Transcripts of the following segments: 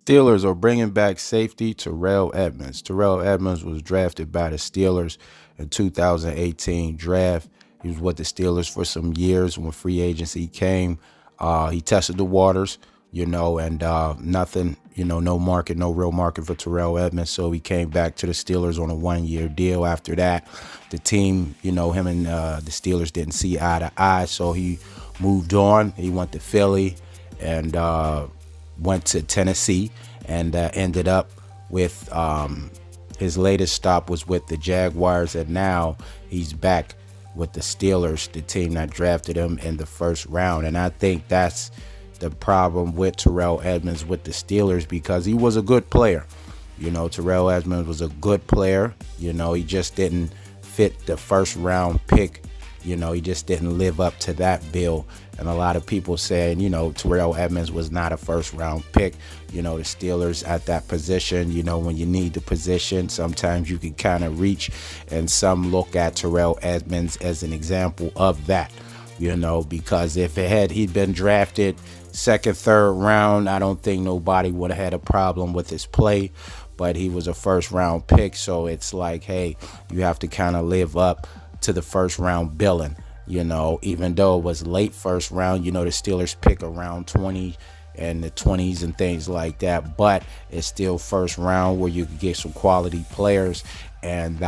Steelers are bringing back safety Terrell Edmunds. Terrell Edmunds was drafted by the Steelers in 2018 draft. He was with the Steelers for some years. When free agency came, he tested the waters, and nothing, no market, no real market for Terrell Edmunds. So he came back to the Steelers on a 1-year deal. After that, the team, him and the Steelers didn't see eye to eye. So he moved on. He went to Philly and went to Tennessee and ended up with his latest stop was with the Jaguars, and now he's back with the Steelers, the team that drafted him in the first round. And I think that's the problem with Terrell Edmunds with the Steelers, because he was a good player. Terrell Edmunds was a good player. He just didn't fit the first round pick. He just didn't live up to that bill. And a lot of people saying, Terrell Edmunds was not a first round pick. The Steelers at that position, when you need the position, sometimes you can kind of reach. And some look at Terrell Edmunds as an example of that, because if he'd been drafted second, third round, I don't think nobody would have had a problem with his play. But he was a first round pick. So it's like, hey, you have to kind of live up to the first round billing, even though it was late first round, the Steelers pick around 20 and the 20s and things like that, but it's still first round where you can get some quality players. And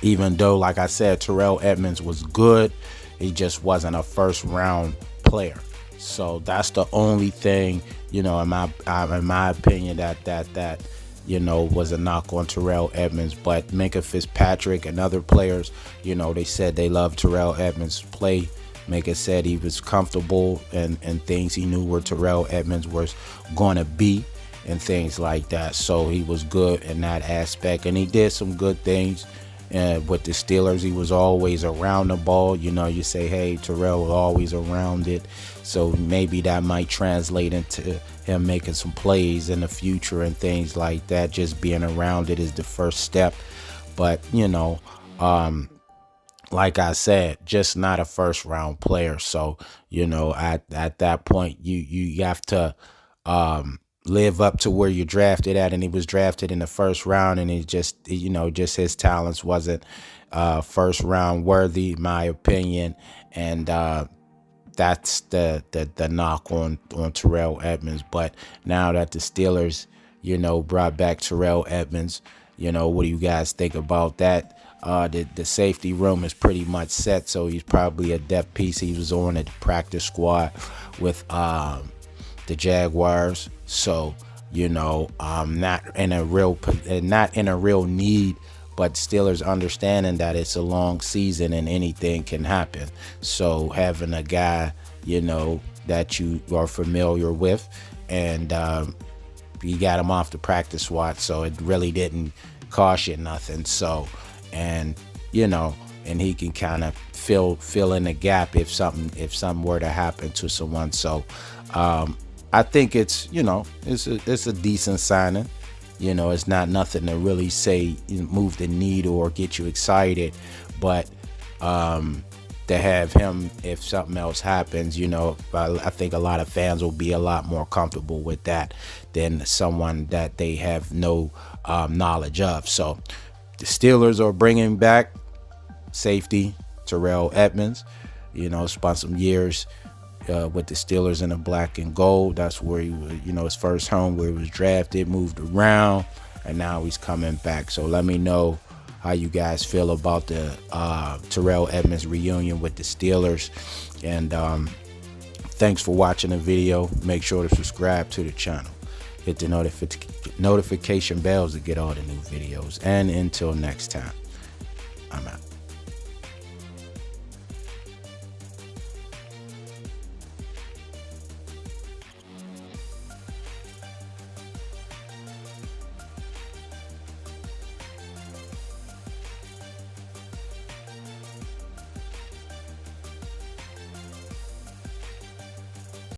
even though, like I said, Terrell Edmunds was good, he just wasn't a first round player. So that's the only thing, in my opinion, that was a knock on Terrell Edmunds. But Minkah Fitzpatrick and other players, they said they loved Terrell Edmunds' play. Minkah said he was comfortable and things. He knew where Terrell Edmunds was going to be and things like that. So he was good in that aspect. And he did some good things with the Steelers. He was always around the ball. You say, hey, Terrell was always around it. So maybe that might translate into him making some plays in the future and things like that. Just being around it is the first step. But, like I said, just not a first round player. So, at that point, you have to live up to where you're drafted at. And he was drafted in the first round, and he just his talents wasn't first round worthy, in my opinion. And that's the knock on Terrell Edmunds. But now that the Steelers, brought back Terrell Edmunds, what do you guys think about that? The safety room is pretty much set, so he's probably a depth piece. He was on the practice squad with the Jaguars, so not in a real need. But Steelers understanding that it's a long season and anything can happen. So having a guy, that you are familiar with, and you got him off the practice squad, so it really didn't cost you nothing. So, and he can kind of fill in the gap if something were to happen to someone. So, I think it's a decent signing. It's not nothing to really say move the needle or get you excited, but to have him, if something else happens, I think a lot of fans will be a lot more comfortable with that than someone that they have no knowledge of. So the Steelers are bringing back safety Terrell Edmunds. Spent some years with the Steelers in the black and gold. That's where he was, his first home, where he was drafted, moved around, and now he's coming back. So let me know how you guys feel about the Terrell Edmunds reunion with the Steelers. And thanks for watching the video. Make sure to subscribe to the channel. Hit the notification bells to get all the new videos. And until next time, I'm out.